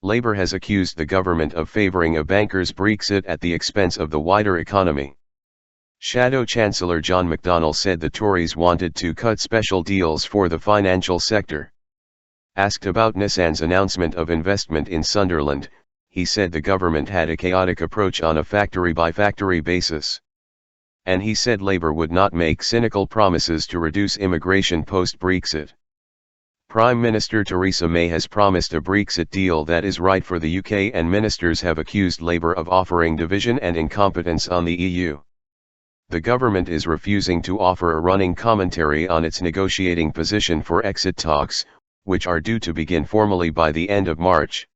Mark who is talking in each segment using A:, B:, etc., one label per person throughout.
A: Labour has accused the government of favouring a banker's Brexit at the expense of the wider economy. Shadow Chancellor John McDonnell said the Tories wanted to cut special deals for the financial sector. Asked about Nissan's announcement of investment in Sunderland, he said the government had a chaotic approach on a factory-by-factory basis. And he said Labour would not make cynical promises to reduce immigration post-Brexit. Prime Minister Theresa May has promised a Brexit deal that is right for the UK, and ministers have accused Labour of offering division and incompetence on the EU. The government is refusing to offer a running commentary on its negotiating position for exit talks, which are due to begin formally by the end of March.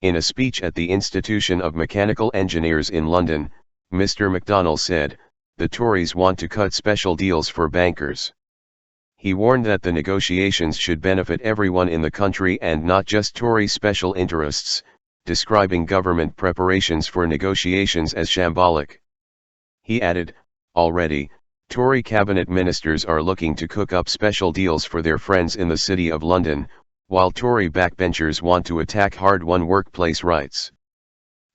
A: In a speech at the Institution of Mechanical Engineers in London, Mr. McDonnell said, "The Tories want to cut special deals for bankers." He warned that the negotiations should benefit everyone in the country and not just Tory special interests, describing government preparations for negotiations as shambolic. He added, "Already, Tory cabinet ministers are looking to cook up special deals for their friends in the City of London, while Tory backbenchers want to attack hard-won workplace rights.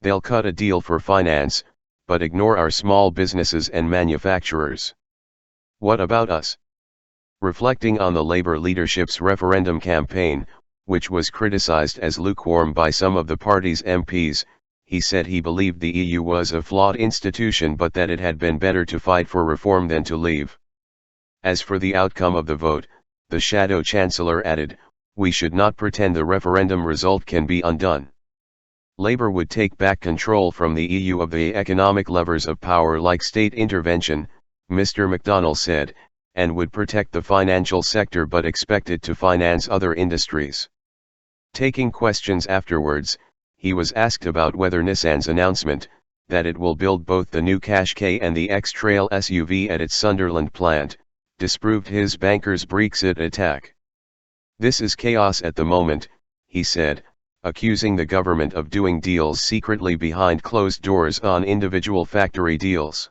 A: They'll cut a deal for finance, but ignore our small businesses and manufacturers. What about us?" Reflecting on the Labour leadership's referendum campaign, which was criticised as lukewarm by some of the party's MPs, he said he believed the EU was a flawed institution but that it had been better to fight for reform than to leave. As for the outcome of the vote, the Shadow Chancellor added, "We should not pretend the referendum result can be undone. Labour would take back control from the EU of the economic levers of power like state intervention," Mr. McDonnell said, "and would protect the financial sector but expect it to finance other industries." Taking questions afterwards, he was asked about whether Nissan's announcement, that it will build both the new Qashqai and the X-Trail SUV at its Sunderland plant, disproved his banker's Brexit attack. "This is chaos at the moment," he said, accusing the government of doing deals secretly behind closed doors on individual factory deals.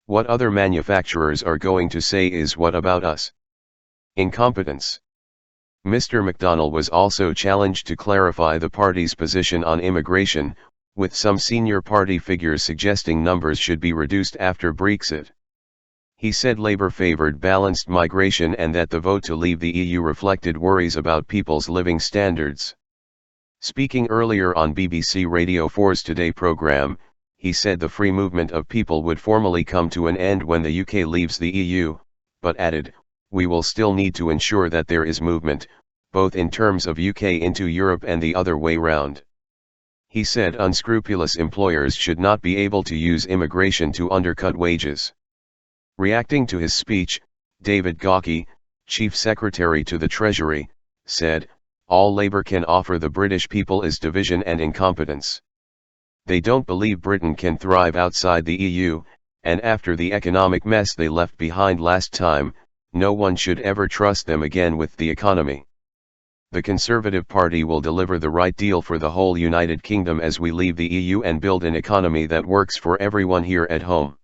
A: "What other manufacturers are going to say is what about us? Incompetence." Mr. McDonnell was also challenged to clarify the party's position on immigration, with some senior party figures suggesting numbers should be reduced after Brexit. He said Labour favoured balanced migration and that the vote to leave the EU reflected worries about people's living standards. Speaking earlier on BBC Radio 4's Today programme, he said the free movement of people would formally come to an end when the UK leaves the EU, but added, "We will still need to ensure that there is movement, both in terms of UK into Europe and the other way round." He said unscrupulous employers should not be able to use immigration to undercut wages. Reacting to his speech, David Gauke, Chief Secretary to the Treasury, said, "All Labour can offer the British people is division and incompetence. They don't believe Britain can thrive outside the EU, and after the economic mess they left behind last time, no one should ever trust them again with the economy. The Conservative Party will deliver the right deal for the whole United Kingdom as we leave the EU and build an economy that works for everyone here at home."